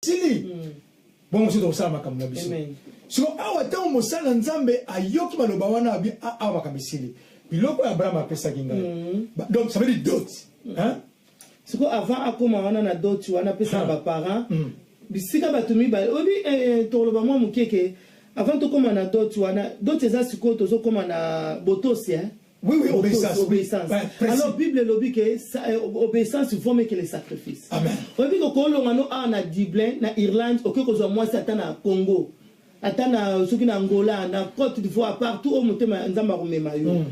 sili bon monsieur to sala makambo na biso siko awa tango mosala nzambe ayoki maloba wana abi awa makambo sili biloko ya Abraham apesa kinga donc ça veut dire dot hein siko avant akoma wana na dot wana pesa ba parents bisika batumi ba obi to loba mwa mukeke avant to koma na dot wana dot eza siko tozo koma na botosi hein. Oui, oui, obéissance. Obéissance. Ouais, alors, Bible lobby que obéissance il faut que les sacrifices. Amen. On dit que quand on a na Dublin, na Irlande, au que moi ça na Congo, atana ceux qui na Angola, na Côte d'Ivoire, partout au monte ma nzamba rumema yo.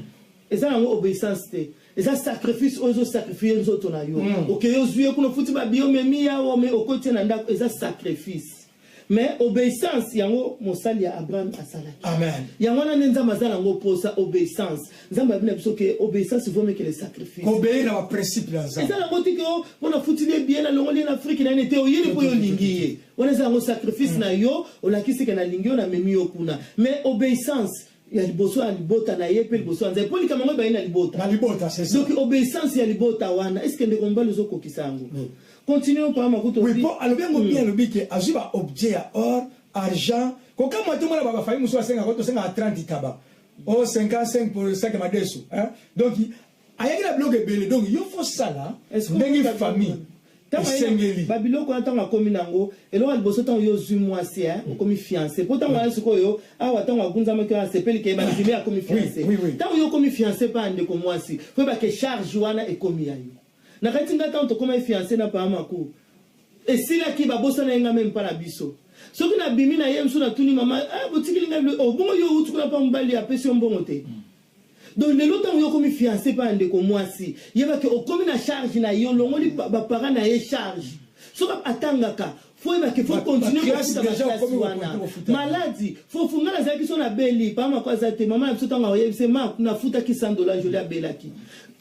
Et ça na obéissance té. Et ça sacrifice aux sacrifices aux autres na yo. OK, yo zuye kuno futi ba bio memia o me au côté na ndako, et ça sacrifice. Mais obéissance yango mosali ya Abraham asalaki. Amen. Yango na nzamba zala ngo posa obéissance. Nzamba bina biso que obéissance vaut mieux que les sacrifices. Obéir na principe la nzamba. Et ça la moti que on a foutu bien la longoli en Afrique na été o yeli po yo lingiye. On a ngo sacrifice na yo, on la kisi na lingi on a memi yo kuna. Mais obéissance ya liboso ya libota na ye pe liboso nze poli kama ngo ba ina libota. Na libota c'est ça. Donc obéissance ya libota wana est-ce que ndeko mbalo zo kokisango? Continuons par ma route. Oui, bon, alors bien le bique, azuba objet or, argent. Quand moi tout le monde va faire, nous sommes à 30 tabac. Oh, 55 pour 5 madesu. Donc, il y a la blogue belle. Donc, il faut ça là. Est-ce que vous avez famille? Babylone, quand on a commis nango, et là, il faut yo zumwasi, on commis fiancé. Pourtant, on a ce qu'on a attend à Gunzama qui a s'appelé qui est à commis fiancé. Tant yo commis fiancé pas de comme moi si. Faut pas que charge Joana et commis aïe. Na katinga tanto comme fiancé na pa mako et si la ki ba bosa na nga même pas na biso so ki na bimi na yem so na tuni mama botiki linga o bongo yo utu na pa mbali apesi mbongo te donc le longtemps yo comme fiancé pas ande ko mwasi yeba ke o comme na charge na yo longoli ba para na ye charge so ka atangaka faut continuer maladie faut fungana za biso na beli pa mako azate mama biso tanga yebise ma na futa ki $100 je l'ai belaki.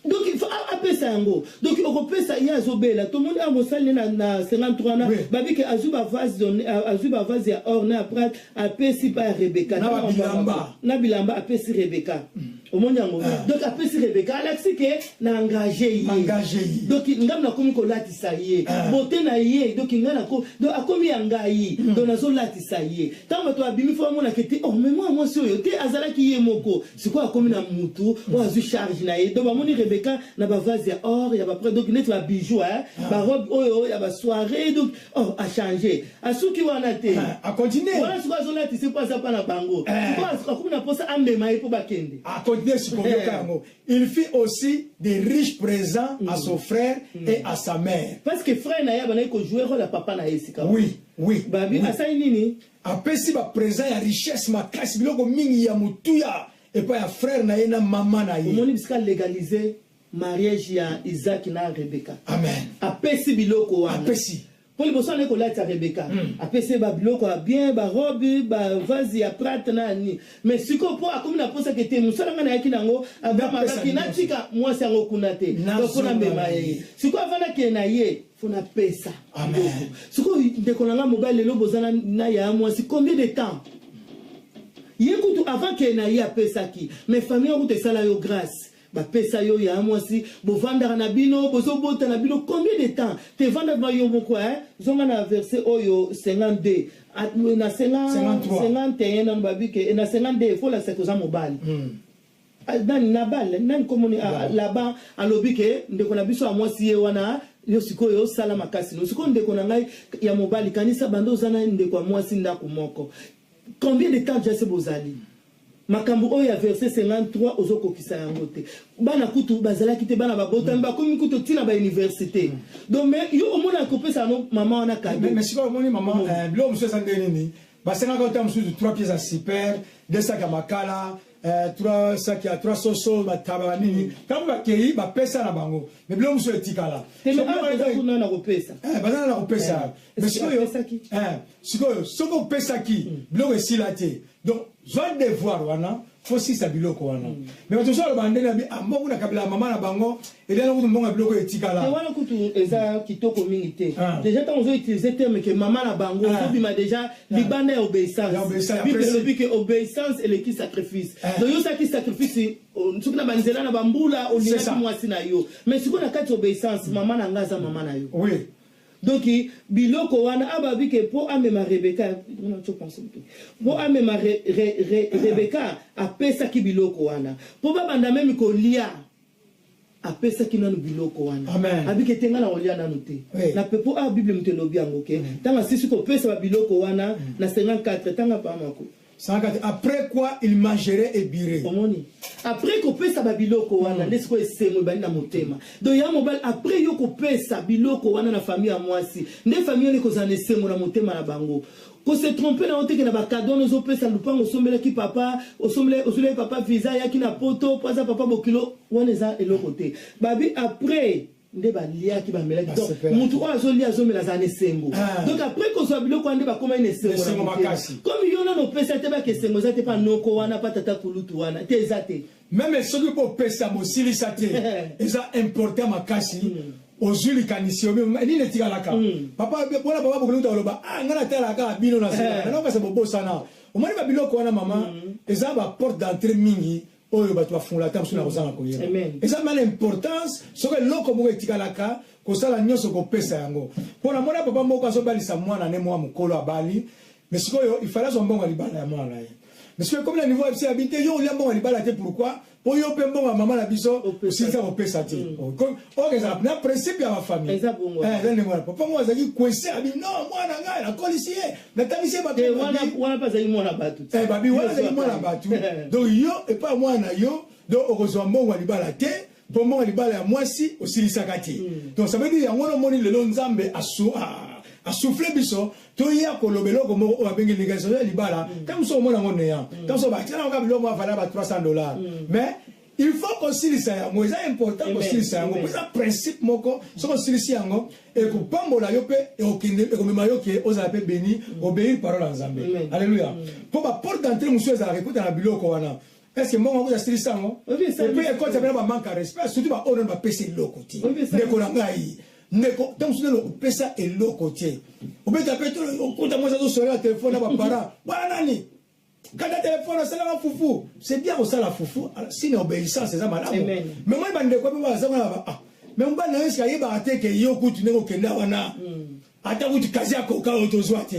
Donc il faut appeler ça ngo. Donc on repère ça il y a zobela tout le monde a mosali na 53 na babi ke azuba vase ya or na prat apesi pa Rebecca na bilamba apesi Rebecca au monde yango donc apesi Rebecca alaxi ke na engagé donc ngam na komi ko latisa ye beauté na ye donc ngana ko donc akomi yangai donc nazo latisa ye tant to abimi fo mona kete oh mais moi si yo te azala ki ye moko siko akomi na mutu o azu charge na ye donc ba moni na ba vase ya or ya ba donc net ba bijoux ba robe oyo ya ba soirée donc oh a changé asuki wana te a continuer voilà ce qu'on a c'est pas ça pas na bango c'est quoi comme na posa ambema ipo bakende a continuer ce qu'on il fit aussi des riches présents à son frère et à sa mère parce que frère na ya bana ko jouer rôle papa na esika oui babi asai nini apesi ba présent ya richesse makasi biloko mingi ya mutuya et pas ya frère na ye na maman na ye omoni bisika légaliser mariage ya Isaac na Rebecca. Amen. Apesi biloko wana. Apesi. Pour le bossa ne kolata Rebecca. Apesi ba biloko bien ba robe ba vase ya prat na ni. Mais siko po akomi na posa kete musala ngana yaki nango abama ba kinatika mwasi yango kunate. Donc na mbema ye. Siko avana ke na ye fona pesa. Amen. Siko ndeko nanga mobile lelo bozana na ya mwasi combien de temps? Yekutu avant ke na ye apesa ki. Mais famille ko te sala yo grâce. Ba pesa yo ya mwasi bo vanda na bino bozo bota na bino combien de temps te vanda ba yo moko zonga na verset oyo 52 na 51 na babike na 52 il faut la sekoza mobile dan na bal nan komoni là-bas alobike ndeko na biso mwasi ye wana yo sikoyo sala makasi no sikoyo ndeko na ngai ya mobile kanisa bando zana ndeko mwasi ndako moko combien de temps jase bozali makambo oyo ya verset 53 ozoko kisa yango te bana kutu bazala kite bana babota mba komi kutu tina ba université donc mais yo omona ko pesa no mama wana ka mais si ba moni mama bilo monsieur sandenini ba senga ka tam sur 3 pièces à super 2 sacs à makala 3 sacs à 3 soso ba tabanini quand ba kei ba pesa na bango mais bilo monsieur etikala so ba kuna na ko pesa bazana na ko pesa mais sikoyo soko pesa ki bilo esilate donc joie de voir wana faut si ça biloko wana mais bato so ba ndena bi ambongo na kabila mama na bango et là on mbonga biloko etikala te wana kutu eza kitoko mingi te déjà tant on utiliser terme que mama na bango so bima déjà libana obéissance puis que obéissance et le qui sacrifice donc yo ça qui sacrifice soki na banzela na bambula olingaki mwasi na yo mais siko na kati obéissance mama na ngaza mama na yo oui donc biloko wana ababi ke po amema Rebecca on a pensé po amema Rebecca apesa ki biloko wana po babanda même ko lia apesa ki nanu biloko wana abike tenga na olia nanu te na pepo a Bible mutelobi yango ke tanga sisi ko pesa ba biloko wana na 54 tanga pa mako. Après quoi il mangerait et birait. Après qu'on pèse sa biloko wana, n'est-ce que c'est moi bani na motema. Donc ya mobile après yo ko pèse biloko wana na famille à moi si. Ne famille ne ko zane c'est moi na motema na bango. Ko se tromper na ote ke na ba cadeau no zo pèse lupango sombela ki papa, osomele papa visa ya ki na poto, poza papa bokilo wana za eloko te. Babi après nde ba lia ki ba mela donc mutu o azoli azomela za nesengo donc après ko so biloko ande ba koma nesengo comme yona no pesa te ba kesengo za te pa noko wana pa tata kulutu wana te ezate même ceux qui po pesa mo silisate eza important makasi ozuli kanisi obi ni ne tika laka papa bona papa bokuluta oloba ngana tala ka bino na sala na ka se bobo sana o mari ba biloko wana mama eza ba porte d'entrée mingi oyo bato bafungola ta mosuna kozanga koyeba eza mala importance soki eloko moko etikalaka kosala nyonso kopesa yango mpona mona papa moko azobalisa mwana ne mwa mokolo abali mais sikoyo ifale azwa mbongo ya libala ya mwana na ye mais sikoyo comme na niveau ebisi abi te yo olia mbongo ya libala te pourquoi po yo mpe mbongo ya mama na biso osilisa kopesa te oyo ezala na principe ya bafamille eza ndenge wana papa moko azalaki kwese abi non mwana ngai nakolisi ye natangisi ye wana mpe azali mwana bato babi wana azali mwana bato donc yo epa mwana yo donc okozwa mbongo ya libala te mpo mbongo ya libala ya mwasi osilisaka te donc ça veut dire yango nomoni lelo nzambe asouffle biso toya kolobela ko moko o abengi legalisation ya libala tant so mona ngone ya tant so ba tena ka biloko avala ba $300 mais il faut qu'on silisa yango eza important ko silisa yango eza principe moko so ko silisa yango e ko pambola yo pe e okende e ko mema yo ke ozala pe béni obéir parole nzambe alléluia po ba porte d'entrée musu eza récoute na biloko wana est-ce que mon oncle a stylé ça non et puis quand ça va manque de respect surtout ba on va passer l'autre côté neko na ngai neko tant sur le pesa et l'autre côté on peut taper tout on compte moi ça sur le téléphone na ba parents bana nani quand le téléphone ça la foufou c'est bien au ça la foufou si ne obéissance c'est ça madame mais moi bande quoi ba ça ba mais on ba na est-ce qu'il y a te que yo kutu neko kenda wana ata kutu kazi yako ka otozwa te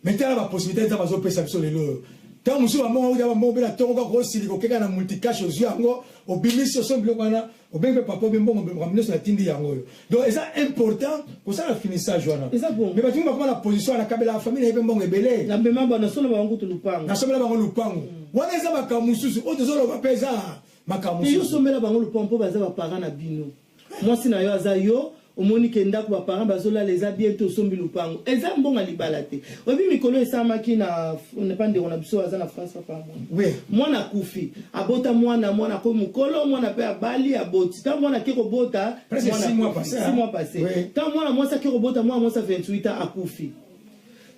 mais tu as la possibilité de faire pesa sur le tant musu ba mongo ya ba mongo bela tongo ko sili ko keka na multicash ozu yango obimisi so biloko wana obembe papa be mbongo be ramener sur la tindi yango donc c'est important pour ça la finissage wana mais ba tunga koma la position na kabela famille be mbongo ebele na bema ba na solo ba ngutu lupango na somela ba lupango wana eza ba kamususu o tezolo ba pesa makamususu yo somela ba lupango baza ba parents na bino moi sina yo azayo omoni kenda ko ba parents bazola les bientôt sombi lupango eza mbonga libala te obi mikolo esamaki na ne pande on a biso aza na France papa oui mwana kufi abota mwana ko mukolo mwana pe abali aboti ta mwana ke ko bota presque 6 mois passé ta mwana mwasa ke ko bota mwana 28 ans akufi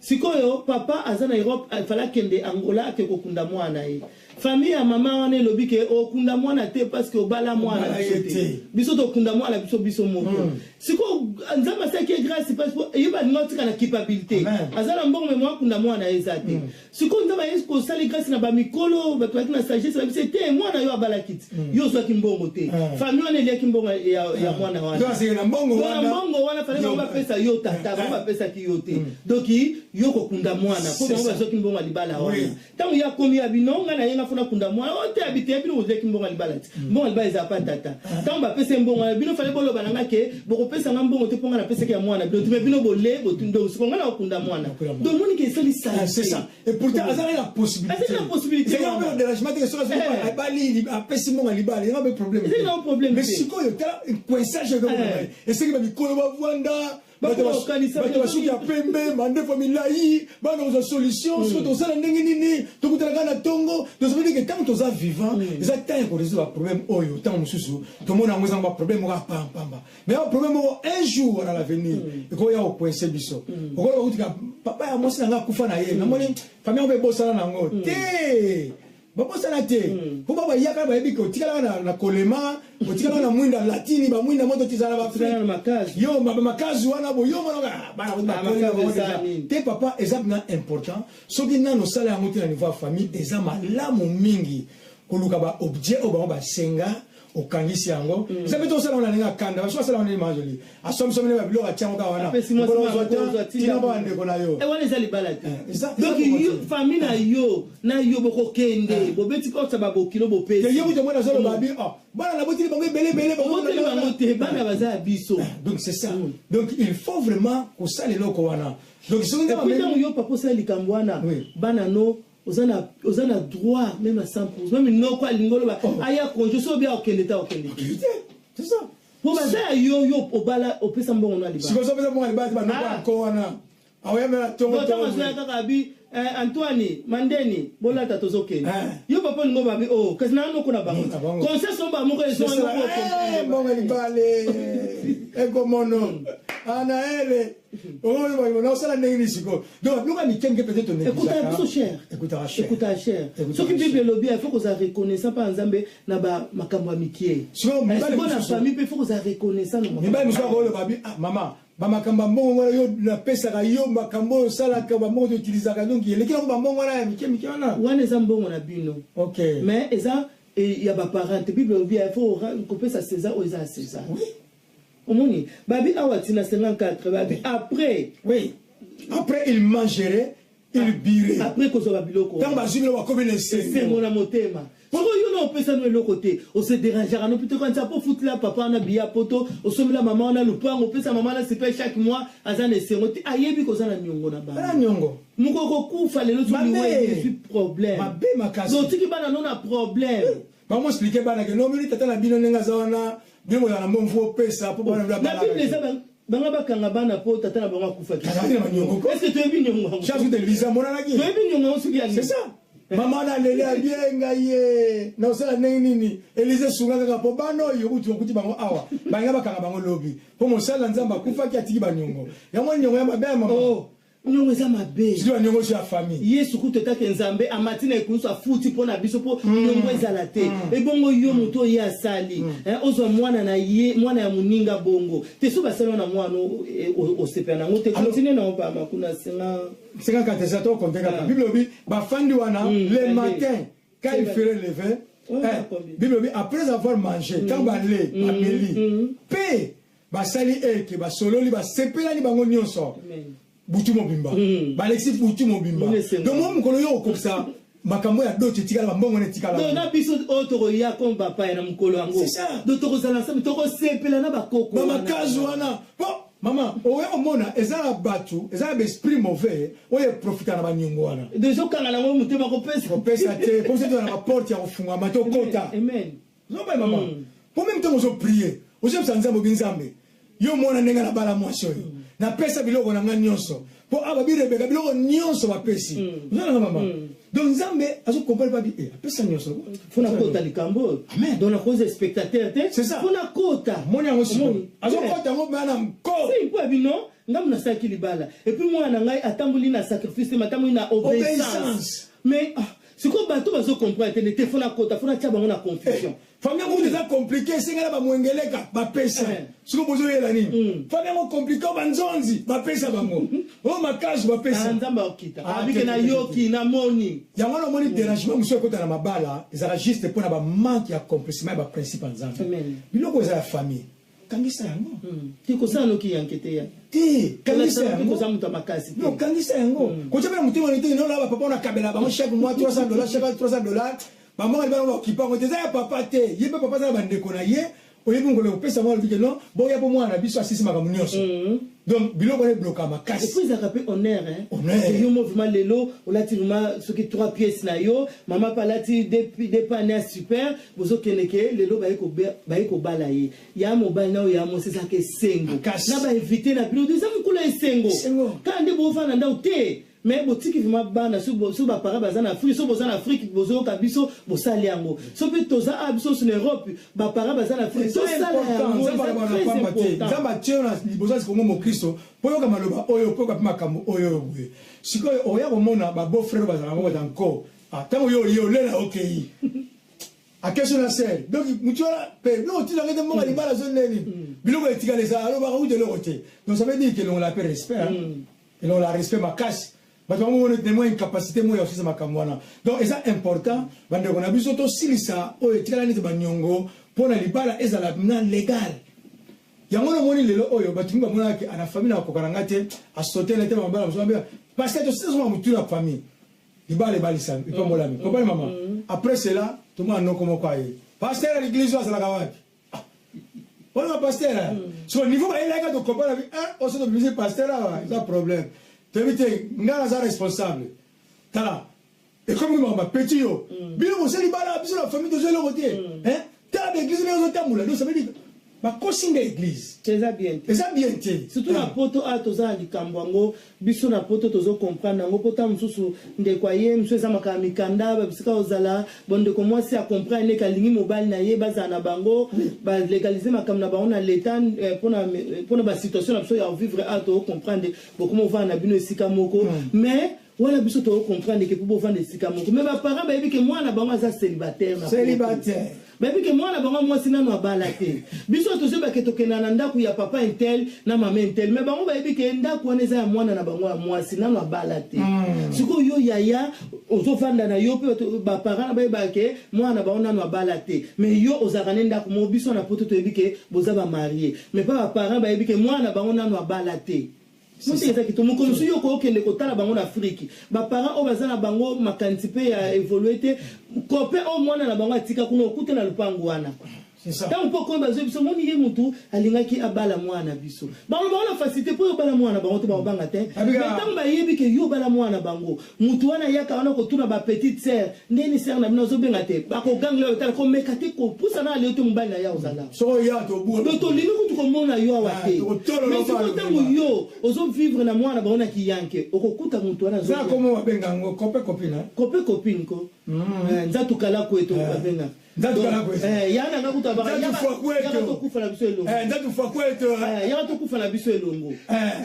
sikoyo papa aza na Europe fala kende Angola ke ko kunda mwana ye famille ya mama wana elobi ke okunda mwana te parce que obala mwana biso to kunda mwana biso moko siko nzamba saki grâce parce que yoba notika na culpabilité azala mbongo me mwa kunda mwana ezate siko nzamba yesko sali grâce na ba mikolo ba na sagesse ba te mwana yo abala kit yo so ki mbongo te famille wana ile ki mbongo ya mwana wana donc c'est na mbongo wana fale ba pesa yo tata ba pesa ki yo te donc yo ko kunda mwana ko ba so ki mbongo libala wana tango ya komi ya binonga na yenga funa kunda mwana ote habité bino ozeki mbongo libala ti mbongo libala eza pa tata tango ba pesa mbongo bino fale bolo bananga ke boko pesa mbongo te ponga na pesa ya mwana bino te bino bolé botundo sikonga na kunda mwana donc moni ke sali ça c'est ça et pourtant azala la possibilité c'est un dérangement que soit bali a pesa mbongo libala il y a un problème mais sikoyo ta coinsage de et c'est que ba bikolo ba vwanda basuki ya pembe mandefu milai bana oza solution soki tozala ndenge nini tokutanaka na tongo tozobedi ke ntango toza vivant eza ntango ya koresoudre baproblème oyo ntango mosusu tomona yango ezanga baproblème moko apampamba mais baproblème moko un jour na l'avenir ekoya kokoinse biso okoya kokutika papa ya mwasi nanga akufa na ye namoni famille yango mpe ebosana nango te babosana te po babayaka bayebi ke otikalaka na kolema otikalaka na mwinda latini bamwinda moto tizala bafrikazi yo makazi wana boyo mona te papa eza mpena important soki nano osala yango te na niveau ya famille eza malamu mingi koluka baobjet oyo bango basenga okangisi yango ça peut aussi on a nga kanda parce que ça on est majoli a somme somme ba bilo a tiango ka wana tina ba ndeko na yo e wana ezali balade donc famille na yo boko kende bobeti ko sa babokilo bopesi yo buto mwana zolo babi bana na botili bango belé bana baza biso donc c'est ça donc il faut vraiment ko sala loko wana donc si on a yo papa ça likambo wana bana no ozana droit même à 100% même non quoi lingolo ba aya konjo so bien okende ta okende c'est ça pour baza yo obala opesa mbongo na liba si ko so pesa mbongo liba ba no ko wana awe me tongo to so kaka bi Antoine Mandeni bola ta tozokende yo papa ngo ba bi kasi na no kuna bango conseil so ba moko eso ngo mbongo libale eko mono ana ele on ça la négligence donc nous on y tient peut-être on est écoute cher écoute cher ce qui bible lobby il faut que ça reconnaissant pas nzambe na ba makambo mikie so na famille il faut que ça reconnaissant ni ba muso ko le babi maman ba makambo mbongo yo na pesa ka yo makambo sala ka ba mbongo utiliser ka donc il est que ba mbongo na mikie wana eza mbongo na bino OK mais eza il y a ba parents bible lobby il faut couper ça César ou ça César oui Omoni, babi awatina 54, babi après, oui, après il mangerait, il birait. Après qu'on soit biloko. Quand babi le comme il est c'est mon amotema. Pourquoi yo no pesa no l'autre côté, on se dérangera no plutôt quand ça pour foutre là papa on a bia poto, on somme la maman on a le pain, on pesa maman là c'est pas chaque mois azan et seroti. Ayebi ko za na nyongo na ba. Na nyongo. Mukoko kufa lelo tu liwe c'est problème. Mabe makasi. Donc tiki bana non a problème. Ba mo expliquer bana que non mais tata na bino nenga za wana. Bien moi na mbongo pesa pour bana la bala. Na bible ça banga bakanga bana po tata na bango kufa. Est-ce que tu es bien nyongo? Charge de visa mona na ki. Tu es bien nyongo suki ya. C'est ça. Maman na lele bien ngaye. Na osala nini? Elise sunga kaka po bano yo uti okuti bango awa. Banga bakanga bango lobby. Po mo sala nzamba kufa ki atiki banyongo. Ya mwa nyongo ya mabe mama. Oh. Nyongo za mabe. Je dois nyongo sur la famille. Yesu kuteta ke nzambe amatina ekunso afuti pona biso po nyongo ezala te. E bongo yo muto ye asali. Ozo mwana na ye, mwana ya muninga bongo. Te so basala na mwana o sepena ngote continue na opa makuna singa 54 ça to compter la Bible dit ba fandi wana le matin quand il ferait lever Bible dit après avoir mangé quand ba lait ba beli pe ba sali eke ba sololi ba sepela ni bango nyonso butu mobimba balexi butu mobimba donc moi mukolo yo comme ça makambo ya dote tikala mbongo ne tikala donc na biso otoro ya komba pa na mukolo yango donc toko sala ensemble toko sepela na bakoko ba makazu wana maman oye omona ezala batu ezala esprit mauvais oye profiter na banyongo wana déjà kanga na mo mutema ko pesa te pour ça na porte ya ofunga mato kota amen non mais maman pour même temps on prier on se nzambe binzambe yo mona nenga na bala mwasho na pesa biloko na nga nyonso po aba birebeka biloko nyonso bapesi nzana maman donc nzambe azo comprendre pas bien pesa nyonso fona kota likambo amen donc na cause spectateur te c'est ça fona kota moni yango siko azo kota ngo bana mko si po bino ngamu na saki libala et puis moi na ngai atambuli na sacrifice matambuli na obéissance mais siko bato bazo comprendre te fona kota fona tia bango na confusion famille ngo déjà compliqué singa ba mwengeleka ba pesa siko bozo yela nini famille ngo compliqué ba nzonzi ba pesa bango o makazi ba pesa nzamba okita abike na yoki na moni yango na moni dérangement muso kota na mabala ezala juste pour na ba manque ya accomplissement ba principe nzamba biloko za famille kangisa yango tiko sana noki yankete ya ti kangisa yango ko samuta makasi no kangisa yango ko tshaba mutima ni te no la papa na kabela ba chaque mois $300 chaque $300 ba mo ba ko kipa ko te za papa te yebe papa za ba ndeko na ye oyebi ngolo pesa mo bike no bo ya po mwana biso asisi makamu nyonso donc biloko ne bloka makasi et puis ça rappelle honneur honneur yo mouvement lelo olati vraiment ce qui 3 pièces na yo maman palati des panneaux super bozo keneke lelo ba ko bala ye ya mo ba na ya mo c'est ça que sengo na ba éviter na bilo de ça mukula sengo quand de bo fa na ndao te mais botiki vima bana so ba para bazana Afrique so bozana Afrique bozo kabiso bosali yango so pe toza abiso sur Europe ba para bazana Afrique so sala yango ça ba tchona liboza ko mo Kristo poyo ka maloba oyo poyo ka makambo oyo bwe sikoyo oya ko mona ba beau frère bazana ngo danko atango yo lela okay a question na sel donc muchola pe no ti ngete mo ngali bala zone neni biloko etika les alo ba ko de l'autre donc ça veut dire que l'on l'appelle respect et l'on la respect ma casse. Donc, une incapacité donc c'est important bande on a biso to silisa o etikala ni banyongo pour na libala ezala na légal yango na moni lelo oyo batunga mona ke ana famille na kokaranga te a sauter le tema mbala mso parce que tu sais on mutu la famille libala balisa ipo molami ko maman après cela tout le monde non comme quoi pasteur à l'église wa sala kawapi on va pasteur so niveau ba il a de comprendre la vie on se doit pasteur là il y a problème tu éviter ngala za responsable tala et comme maman petit yo bilo mo seli bala biso la famille de zelo côté hein tala l'église les autres tamula donc ça veut dire ba kosinga église c'est ça bien surtout la poto a toza likambo biso na poto tozo comprendre ngo pota mususu ndekwa ye mso eza makala mikanda ba bisika ozala bonde ko moi si a comprendre ne kalingi mobile na ye baza na bango ba légaliser makam na bango na l'état pour ba situation na biso ya vivre a to comprendre beaucoup mo va na bino esika moko mais wala biso to comprendre que pour vendre esika moko mais ba parents ba yebi que moi na bango za célibataire baby que moi na bango moi sina no abala te biso to se ba ke to kenana ndaku ya papa intel na mama intel mais bango baby que ndaku wana za mwana na bango moi sina no abala te siko yo yaya ozo fanda na yo pe ba parents ba ba ke moi na bango na no abala te mais yo ozakane ndaku mo biso na poto to yebi que boza ba marier mais pas ba parents ba yebi que moi na bango na no abala te c'est ça qui tout mon comme si yo ko kende ko tala bango na Afrique ba parents o bazana bango makanti pe ya évoluer te kopé au moins na bango atika kuno kuta na lupango wana c'est ça tant pour ko bazo biso moni ye mutu alingaki abala mwana biso bango na facilité pour bala mwana bango to ba banga te mais tant ba yebi ke yo bala mwana bango mutu wana yaka wana ko tuna ba petite sœur ndeni sœur na bino zo benga te ba ko gangle o tala ko mekate ko pusa na le to mbali na ya ozala so ya to bu to limi ko ko mona yo awate mais c'est pourtant yo ozo vivre na mwana baona kiyanke okokuta mutu wana zo za komo wabenga ngo kope copine ko nzatu kala kweto babenga nzatu kala kweto yana ngakuta baka yana to kufa na biso elongo nzatu fa kweto yana to kufa na biso elongo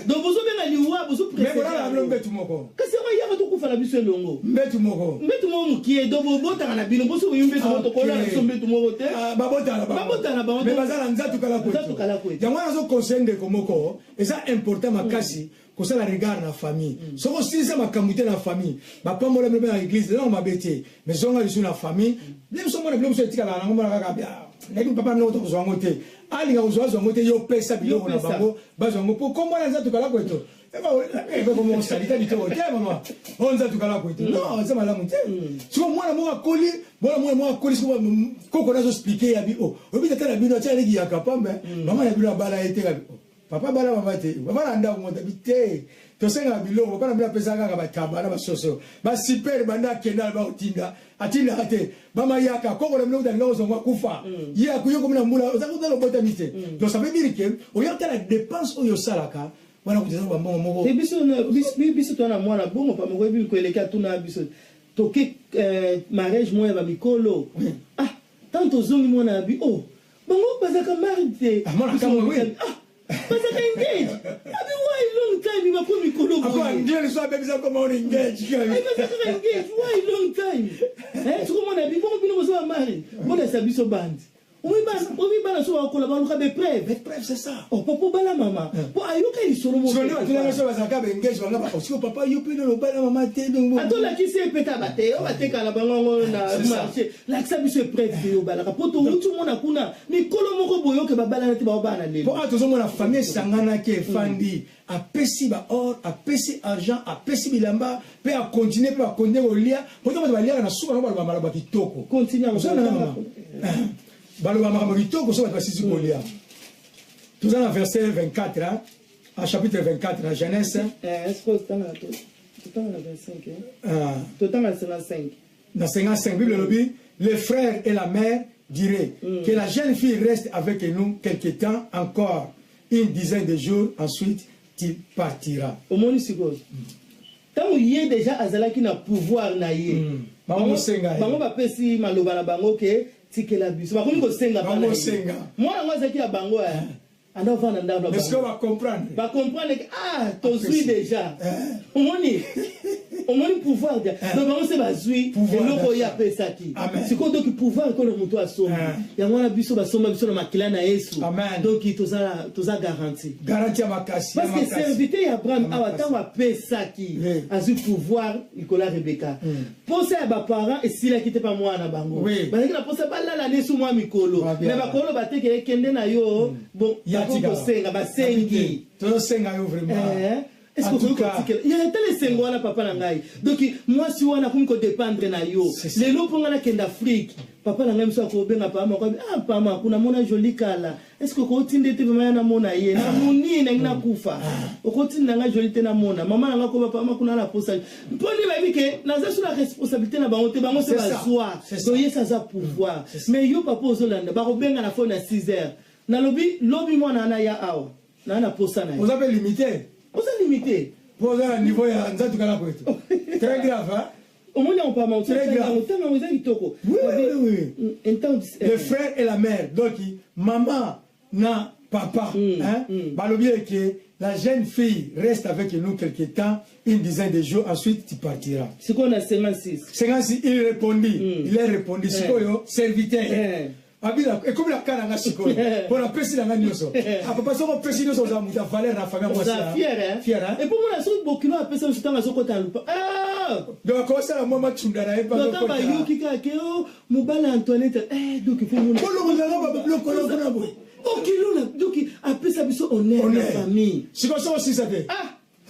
donc bozo benga liwa bozo préférer mais voilà la mbetu moko kasi yana to kufa na biso elongo mbetu moko mukie do bota na bino bozo yumbetu moto kola na biso mbetu moko te babota na bango mais bazala nzatu kala kweto yango nazo conseiller komoko eza important makasi ko ça la regarde la famille soko si ça makamute na famille ba pambola mbe na église là on m'a bêté mais zonga sur la famille même so mona blom so etika la ngoma kaka bia ndebi papa no to zongo te ali nga zongo te yo pesa bilo na bango ba zongo po kombo na nzatu kala kweto eba ko mo salita bito te mama on nzatu kala kweto non ça malamu te so mwana mo akoli bona mo akoli so ko na zo expliquer ya bi o obi tata bino tsa legi ya kapambe mama ya bino bala eteka papa bala mama te papa na ndako mo tabite to senga biloko papa na bila pesa kaka batamba na basoso ba super banda kenda ba utinda atinda ate mama yaka koko na mlo ndanga ozongwa kufa ya kuyo komna mbula ozakuta lo bota mite donc ça veut dire que o yaka la dépense oyo salaka wana kuteza ba mbongo moko te biso to na mwana bongo pa moko bi ko eleka tuna biso to ke mariage moya ba mikolo tanto zongi mwana bi bongo bazaka marité mwana kama wewe parce que engage abi why long time you ko mikolo ko ngeli so abebi za ko ma on engage parce que engage why long time tu ko mona bi bongo bino so mari bona sabiso bandi omi bana so akola baluka be preuve c'est ça popo bala mama po ayoka lisolo mo so tu na so bazaka be engage wanga ba osiko papa yo pe no bala mama te donc atola ki se peta bate o bate kala bango na marché la sabiso preuve yo bala ka poto utu mona kuna mikolo moko boyoke babala na te ba bana le po ato zo mona famille sangana ke fandi a pesi ba or a pesi argent a pesi bilamba pe a continuer pe a continuer olia po to ba lia na suba no ba mala ba kitoko continue Baloba makamito ko so basisi kolia. Tout dans verset 24 là, à chapitre 24 la Genèse. Est-ce que tu as la 25 tout dans la 55. Dans 55 Bible lobby, les frères et la mère diraient que la jeune fille reste avec nous quelque temps encore, une dizaine de jours, ensuite il partira. Au moins ici quoi. Tant il y a déjà azalaki na pouvoir na ye. Bango senga. Bango ba pesi maloba na bango ke tikela biso bakomi ko senga bana senga mwana ngwa zaki ya bango anda vana ndaba est-ce que va comprendre que to suis déjà moni au moins le pouvoir donc on se bazui et loko ya pesaki c'est quoi donc le pouvoir que le moto a sombi ya mwana biso ba somba biso na makila na Yesu donc toza garanti à makasi parce que serviteur ya Abraham awata wa pesaki azu pouvoir ikola Rebecca posa ya ba parents et s'il a quitté pas mwana bango ba ngi na posa ba la nesu mwa mikolo mais ba kolo ba teke kende na yo bon ya ko senga ba sengi to senga yo vraiment. Est-ce que vous il y a tel sengo na papa na ngai donc moi si wana kum ko dépendre na yo les lo ponga na kenda Afrique papa na ngai mso ko benga pa ma ko pa ma kuna mona joli kala est-ce que ko tinde te ma na mona ye na muni na ngina kufa ko tinde na joli te na mona mama na ko papa ma kuna na posa mponi ba bike na za sur la responsabilité na bango te bango se ba soir donc yesa za pouvoir mais yo papa ozolanda ba ko benga na fo na 6h na lobi mona na ya awa na posa na vous avez limité. Vous êtes limité. Vous avez un niveau de très grave, hein? Au moins, on parle très grave. Oui. Le frère et la mère. Donc, maman, na papa. Balobier que la jeune fille reste avec nous quelque temps, une dizaine de jours, ensuite tu partiras. C'est quoi, on a 56? 56, il répondit. Il a répondu. C'est quoi, serviteur? Et comme la canne a siko pour la pesi la nyoso a papa so pesi nyoso za muta valeur na famille moi ça fier hein et pour moi la so bokino a pesi so tanga so kota lupa donc ko ça la mama tundara e pas ko ba yuki ka ke o mubala Antoinette donc il faut mon ko lo ngala ba lo ko lo na boy o kilo na donc a pesi biso honneur na famille siko so si ça te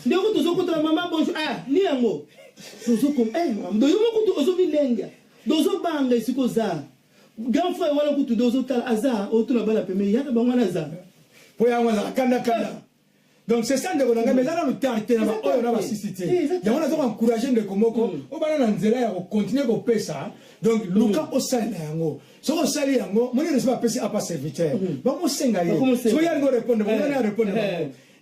ndeko to so kota mama bonjour ni yango so comme ndo yo mo kutu ozo bilenga dozo banga siko za grand frère wala kutu dozo tal azar autour na peme ya na bangwana za po ya ngwana kanda donc c'est ça ndeko nanga mais là le tarté na ba oyo na ba sisité ya ngwana zo encourager ndeko moko o bana na nzela ya ko continuer ko pesa donc luka o sala yango so ko sala yango moni ne pas pesa pas serviteur ba mo senga ye so ya ngo répondre ba na répondre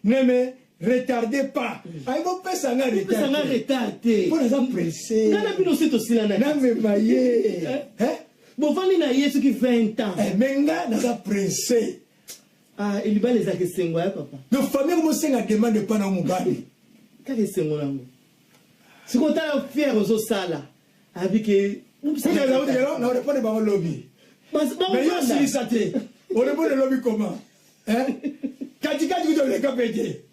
ne me retardez pas ay mo pesa nga retardé pour les pressé ngana bino sito sila na me maye bon vani na Yesu qui 20 ans menga na ka pressé il va les akesengo ya papa de famille mo senga demande pas na mubali ka kesengo nango siko ta fier ozo sala abike na répondre ba lobby mais yo si sate on répond le lobby comment kati kuto le kapete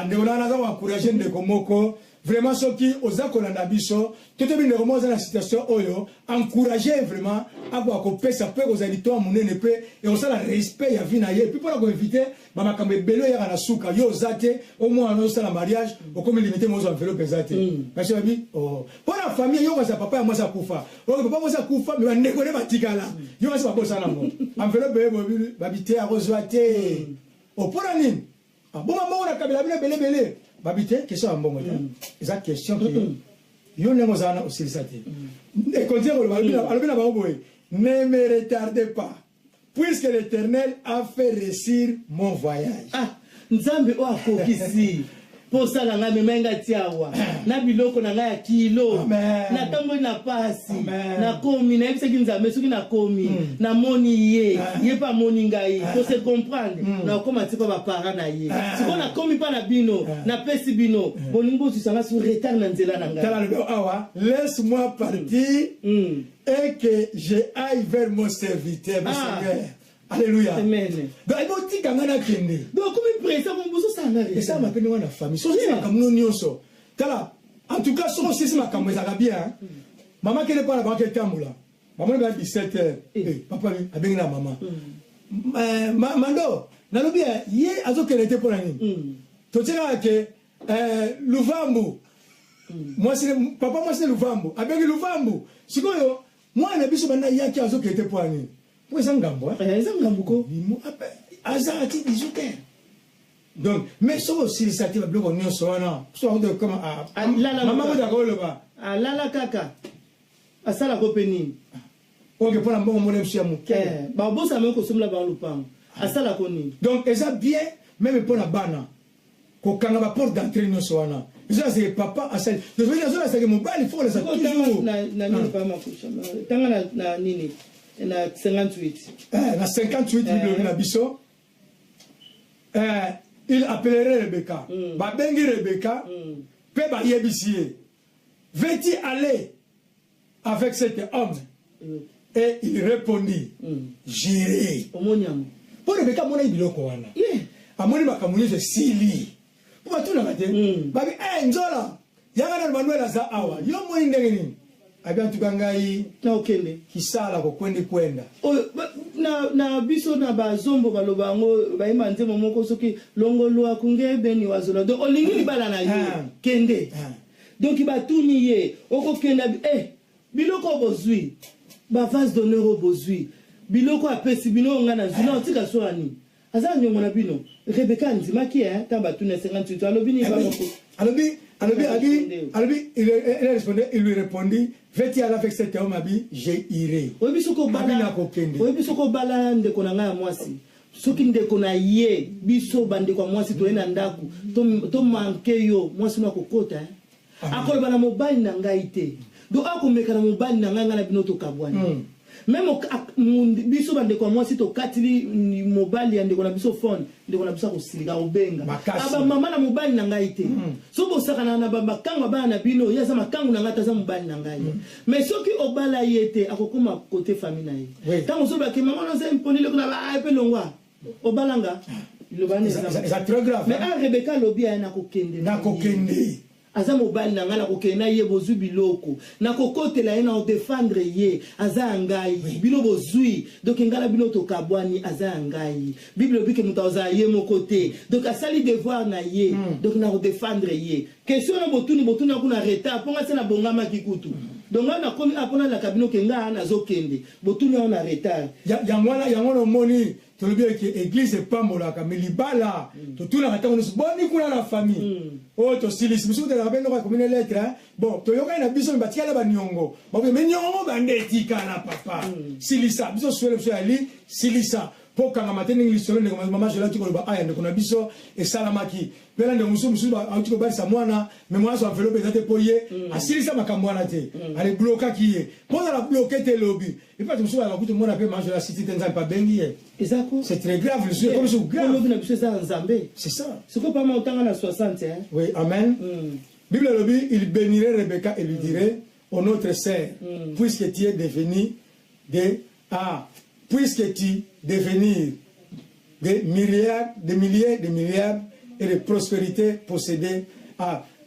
ndio na za encourager ndeko moko vraiment ceux qui osa kolanda biso toto bi ndeko moza na situation oyo encourager vraiment abo ko pesa pe ko zali to munene pe et on sala respect ya vie na ye puis pour ko inviter ba makambe belo ya na suka yo zate au moins on sala mariage au comme limiter mozo enveloppe zate parce que bi pour la famille yo sa papa ya moi sa kufa o papa moi sa kufa mais ndeko ne batikala yo sa papa sana ngo enveloppe ba bité a rezoate au pour la nini bon maman on a kabela belé babité question mbongo ta eza question que yo nengo zana aussi ça et continue alobina ba boy ne me retardez pas puisque l'Éternel a fait réussir mon voyage nzambe o akokisi pour ça la ngame menga tiawa na biloko na nga ya kilo na tango na pasi na komi na ebise kinzambe soki na komi na moni ye pa moni ngai pour se comprendre na koma tiko ba parents na ye siko na komi pa na bino na pesi bino bolingo susanga sur retard na nzela na ngai tala le awa laisse-moi partir et que je aille vers mon serviteur mon Seigneur. Alléluia. Amen. Donc il faut dire kangana kende. Donc comme présent mon bozo ça na. Et ça m'appelle moi la famille. So c'est comme nyonso. Tala. En tout cas so c'est ma kamwe za bien. Maman qui n'est pas là ba ke tamula. Maman ba 17h. Papa abengi na maman. Mando, na lobi ye azo kele te pour nini. To tira ke Luvambu. Moi c'est papa moi c'est Luvambu. Abengi Luvambu. Sikoyo moi na biso bana yaki azo kele te pour nini. Oui, c'est un gambo. Donc, mais ça aussi, ça t'a bloqué au niveau soana. Soit de comment maman vous d'accord le bas. La kaka. À ça la copine. Ok, pour la bonne mon monsieur mon. Bah bon ça me consomme la bas le pain. À ça la conni. Donc, et ça bien, même pour la bana. Quand on a porte d'entrée nous soana. Ça c'est papa à ça. De toute façon, c'est que mon bal il faut les toujours. Na nini pas ma couche. Tanga na nini. Na 58. Na 58 na biso. Il appellerait Rebecca. Ba bengi Rebecca. Pe ba yebisie. Veux-tu aller avec cet homme? Et il répondit, j'irai. Pour Rebecca, mon aïe biloko wana. A moni makamuni je sili. Pour tout na kate. Babi nzola. Yanga na Manuel aza awa. Yo moni ndenge nini? Abi antukangai na okende. Kisala ko kwenda. Na biso na bazombo baloba ngo bayima nzemo moko soki longolwa kungebe ni wazola. Donc olingi libala na yo. Kende. Donc ibatuni ye. Oko kenda biloko bozui. Ba vase d'honneur bozui. Biloko apesi bino ngana zina otika soani. Aza nyongo na bino. Rebecca ndimaki tamba tuna 58 alobini ba moko. Alobi il lui répondit, vais-tu aller avec cet homme abi, j'irai. Oyebi soko bala ndeko na nga mwasi. Soki ndeko na ye biso bande kwa mwasi to ena ndaku to manke yo mwasi na kokota akoloba na mobali na ngai te. Do akomeka na mobali na nga na bino to kabwani. Même biso bande kwa mwasi to katili mobali ya ndeko na biso phone ndeko na biso ko silika obenga aba mama na mobali na ngai te so bosaka na baba kangwa bana na bino yaza makangu na ngata za mobali na ngai mais soki obala yete akokoma côté famille na ye tango so ba ke mama no se imponile kuna ba pe longwa obalanga le bane c'est très grave mais a Rebecca lobi ya na kokende aza mobali na ngana kokena ye bozui biloko na kokotela ye na défendre ye aza ngai bilo bozui donc ngala bino to kabwani aza ngai bible bike mutaza ye mokote donc asali devoir na ye donc na défendre ye question na botuni kuna retard ponga se na bongama kikutu donc na komi apona la kabino kenga na zokende botuni na retard yango moni to le bien que église pambola ka milibala to tuna katango no boni kuna na famille to silisi biso de la beno ka komine lettre bon to yoka na biso mbatikala ba nyongo ba me nyongo bandeti kana papa silisa biso swele biso ali silisa poka nga matene ngilisolo ndeko mama jola tiko ba aya ndeko na biso e salamaki pela ndeko musu ba auti ko barisa mwana me mwana so enveloppe ezate poye asilisa makambo wana te ale bloka kiye pona la bloquer te lobby et pas musu ba kutu mwana pe majola cité tenza pa bengi ye exactement c'est très grave le sujet comme c'est grave lobby na biso ça nzambe c'est ça c'est quoi pas ma otanga na 60 hein oui amen Bible lobby il bénirait Rebecca et lui dirait au notre sœur puisque tu es devenu puisque tu devenir des milliards et de prospérité possédée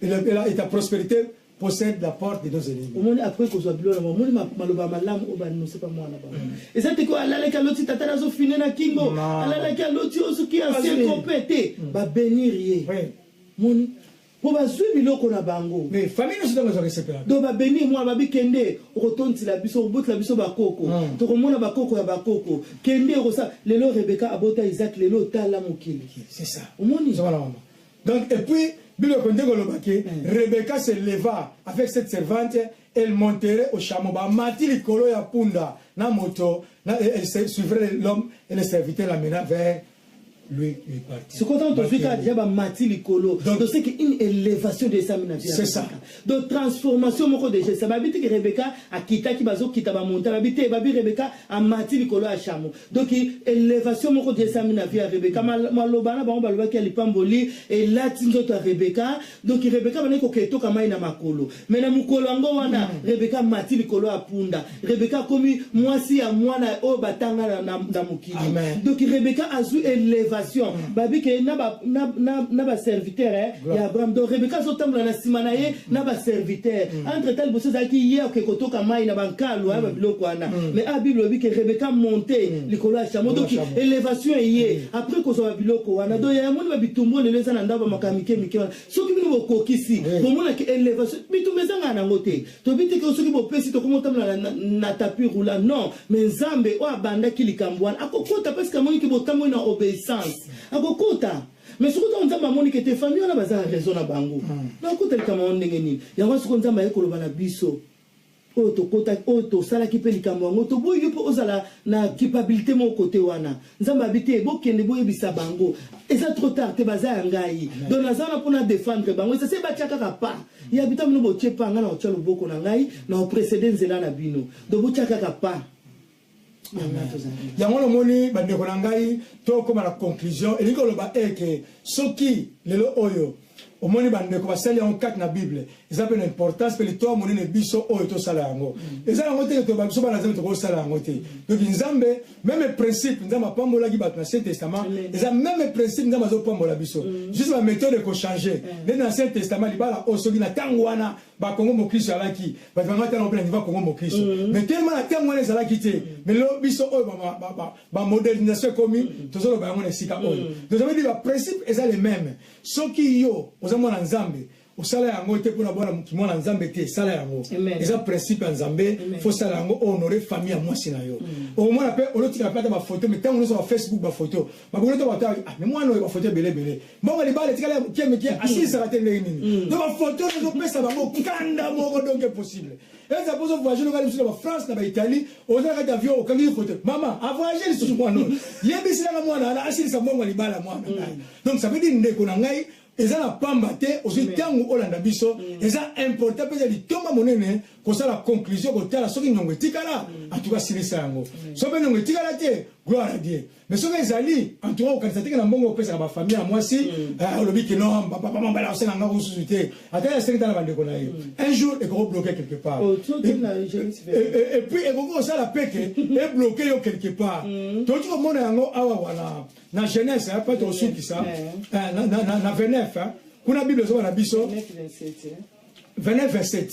et ta prospérité possède la porte de nos ennemis. Au monde après que soit bilo na monde maloba malam obano c'est pas moi là-bas. Et ça te ko alala ka loti tata zo fine na kingo alala ka loti osuki ancien compété ba bénir ye. Mon pour bazui biloko na bango mais famille nous sommes respecter do ba bénir moi ba bikende okotonti la biso oboti la biso bakoko to komona bakoko ya bakoko kende ko ça lelo Rebecca abota Isaac lelo tala mokili c'est ça omoni donc et puis Bible kondengo lobake Rebecca se leva avec cette servante elle monterait au chameau ba mati likolo ya punda na moto elle suivrait l'homme et le serviteur l'amena vers lui parti. Ce qu'on entend aujourd'hui déjà ba mati likolo donc c'est une élévation de sa mina vie. C'est ça. Donc transformation moko de ça ba biti que Rebecca a kita ki bazo kita ba monta ba biti ba bi Rebecca a mati likolo a chamo. Donc élévation moko de sa mina vie Rebecca malobana ba loba ki alipamboli et là tinzo to Rebecca donc Rebecca ba neko keto kama ina makolo. Mais na mukolo ngo wana Rebecca mati likolo a punda. Rebecca komi mwasi ya mwana o batanga na mukili. Donc Rebecca azu élévation babi ke na ba serviteur ya Abraham donc Rebecca so tambla na simana ye na ba serviteur entre tel bosso zaki ye ke kotoka mai na bankalo ba biloko wana mais a Bible bi ke Rebecca monter likolo ya chamo donc élévation ye après ko so ba biloko wana donc ya moni ba bitumbo le leza na ndaba makamike mike wana soki bino bokokisi bomona ke élévation bitumeza ngana ngote to biti ke soki bopesi to komotambla na tapis roulant non mais nzambe o abanda kilikambwana akokota parce que moni ke botambo na obéissance akokota mais ce que nzamba moni que te famille na baza raison na bango na kota kama ndenge nini yango ce que nzamba ekoloba na biso oto kota oto sala ki pelikambo ngo to boyo po ozala na capacité mon côté wana nzamba habité bokende boyebisa bango et ça trop tard te baza ngai donc nazana pona défendre bango ça c'est bachaka pas il habita mno boche panga na otchalo boko na ngai na précédent nzela na bino donc bochaka pas yango lo moni bandeko na ngai to koma na conclusion elingo loba eke soki lelo oyo au moins bande ko basali en 4 na Bible ils appellent l'importance que le toi moni ne biso o to sala yango et ça ngote to ba biso ba nzambe to ko sala ngote donc nzambe même principe nzambe pambola ki ba na Ancien Testament et même principe nzambe zo pambola biso juste la méthode ko changer dans l'Ancien Testament libala o soki na tangwana ba Kongo mo Kristo alaki ba ngata na plan va Kongo mo Kristo mais tellement la tangwana ezala kité mais lo biso o ba modernisation commis to zo ba ngone sika o donc ça veut dire le principe est les mêmes soki yo ozamona nzambe osala yango te pona bona mwana nzambe te sala yango eza principe nzambe faut sala yango honorer famille ya mwasi na yo au moins pe olotika pata ba photo mais tango sur Facebook ba photo ba bono to bata mais mwana oyo ba photo belé bon ba libale tikala kemeki asisi rate nini donc ba photo no pesa ba mo kanda moko donc possible et ça pose voyager local sur la France na ba Italie ozala ka avion okangi photo mama a voyager sur moi non yebisi na mwana ala asisi sa mongo libala mwana donc ça veut dire ndeko na ngai eza na pamba te aussi tango olanda biso eza important pe di tomba monene ko ça la conclusion ko tala soki nyongo etikala en tout cas silisa yango so be nyongo etikala te gloire à Dieu mais soki ezali en tout cas okanisa te na mbongo opesa ba famille ya mwasi olobi ke non papa mama la osena ngako susute ata ya sekita na bandeko na ye un jour et ko bloquer quelque part et puis et ko ça la peke et bloquer yo quelque part to tu ko mona yango awa wana na Genèse pas to suki ça na 29 kuna Bible zo na biso 29 27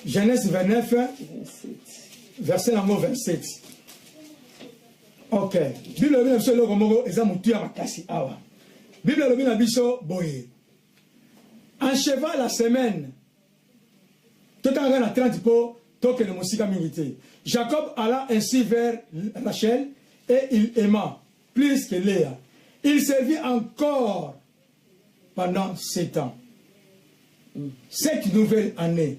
Genèse 29 verset numéro 27 ok Bible na biso loko moko eza mutu ya makasi awa Bible lobi na biso boye acheva la semaine totanga na 30 po toke le musika mingi. Jacob alla ainsi vers Rachel et il aima plus que Léa. Il servit encore pendant 7 ans. Cette nouvelle année.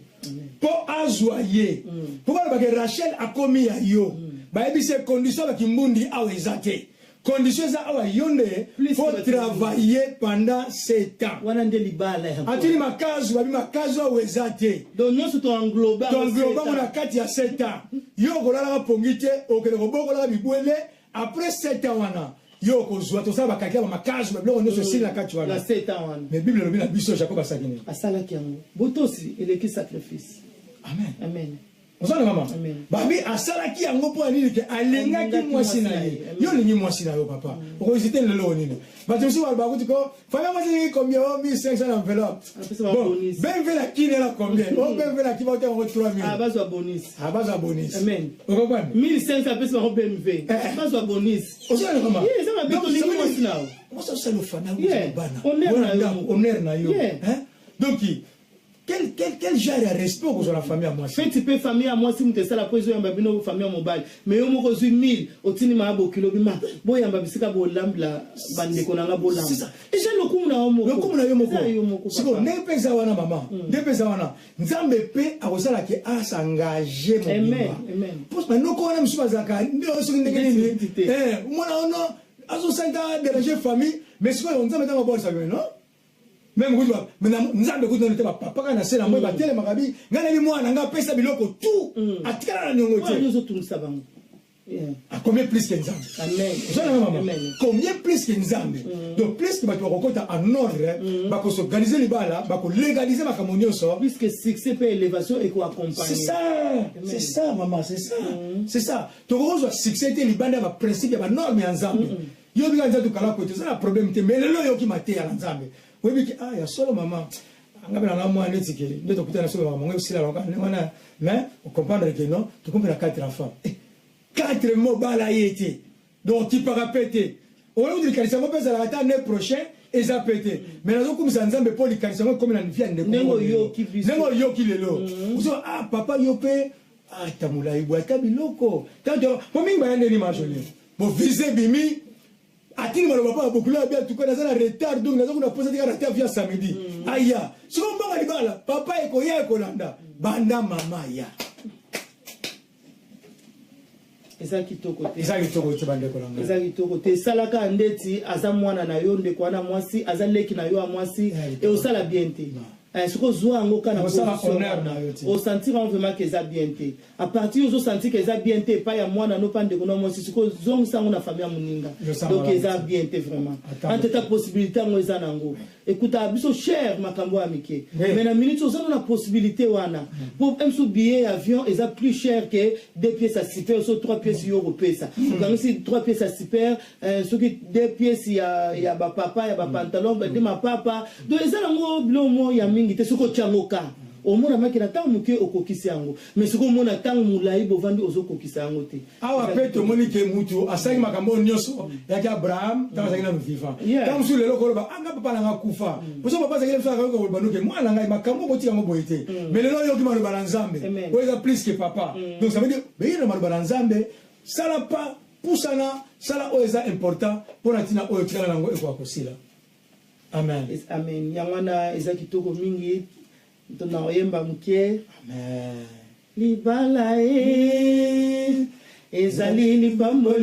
Pour azoyer. Pourquoi Rachel a commis à yo? C'est condition qui mundi a ezate. Condition ça awa yonde faut travailler pendant 7 ans. Atini makazu babi makazu a ezate. Donc nous sommes englobés. On a 4 à 7 ans. Yo kolala pongite okele kobokola bibwele après 7 ans wana. Yo kozwa to ça bakakia ba makazu bablo on se la 4 wana. 7 ans wana. Mais Bible lobi na biso Jacob asakine. Asala kiango. Botosi eleki sacrifice. Amen. Amen. Vous savez maman. Babi asala ki yango po ani ke alenga ki mwasi na ye. Yo lingi mwasi na yo papa. Oko visiter le lo nini. Ba tu so ba kuti ko fanya mwasi combien 1500 enveloppe. Bon, ben vela ki la combien? On ben vela ki ba te 3000. Ah bazwa bonus. Ah bazwa bonus. Amen. Vous comprenez? 1500 pesa ba BMW. Bazwa bonus. Vous savez maman. Oui, ça va bien lingi mwasi na yo. Moi ça c'est le fana bana. Honneur na yo. Hein? Donc quel genre de respect pour la famille à moi? Fait tu peux famille à moi si vous te ça la pose yamba bino famille mobile mais yo moko zu 1000 otini ma bo kilo bima bo yamba bisika bo lambla bande konanga bo lambla c'est ça et j'ai le kumu na yo moko siko ne pesa wana mama ne pesa wana nzambe pe akosala ke s'engager mon amen parce que nous connaissons monsieur bazaka ndio soki ndenge nini mwana ono azo senta déranger famille mais siko nzambe tanga bo sa non. Même vous maintenant nzambe ko donner papa kana sela moi ba tele makabi ngana li mwana nga pesa biloko tout atikala na nyongo te nous autres sabango à combien plus que nzambe amen combien plus que nzambe donc plus que ba to kokota en ordre ba ko s'organiser libala ba ko légaliser makamonio so plus que succès et élévation et ko accompagner c'est ça maman c'est ça to ko so succès te libanda ba principe ba norme nzambe yo bi nzambe to kala ko te ça la problème te mais lelo yo ki maté ya nzambe. Oui, ah, ya solo maman. Angabe na mwa netike. Ndio tukuta na solo maman. Ngwe sila loka. Wana, mais on comprendre que non, tu comprends la 4 enfants. 4 mots bala yete. Donc tu peux répéter. On va dire que ça va pas la l'année prochaine et ça pété. Mais là comme ça nzambe pour les calissamo comme la vie de Nengo yo ki lelo. Vous ah papa yo pe ah tamula ibwata biloko. Tanto pomingi ba yende ni majoli. Bo viser bimi atini maloba pa beaucoup là bien tout cas dans la retard donc nous avons posé des caractères via samedi aya si on banga libala papa eko ya kolanda banda mama ya ezaki toko te bande kolanda ezaki toko te salaka ndeti aza mwana na yo ndeko na mwasi aza leki na yo a mwasi et osala bien te ce que zo ango kana au sentir vraiment que ça bien te à partir où sentir que ça bien te pas ya mwana no pande ko no mo siko zongo sango na famille muninga donc ça bien te vraiment entre ta possibilité ngo eza nango écoute abiso cher makambo amike mais na minute ça on a possibilité wana pour un sous billet avion est plus cher que 2 pièces à 6 paires sur 3 pièces euro pesa quand si 3 pièces à 6 paires ce qui 2 pièces il y a ba papa il y a ba pantalon de ma papa donc ça ngo blomo ya mingi te soko changoka au moins maki na tango muke okokisi yango mais soko mona tango mulai bovandi ozokokisa yango te awa peto monike mutu asangi makambo nyoso yaki Abraham tango sangi na vivant tango sur le lokolo ba anga papa nanga kufa poso papa sangi na ko ko banuke mwana ngai makambo botika ngo boyete mais lelo yoki maloba na nzambe ko eza plus que papa donc ça veut dire beyina maloba na nzambe sala pas pusana sala o eza important pour natina o tika nango eko akosila amen amen yangwana eza kitoko mingi tona oyemba mukie amen libala ezali libambo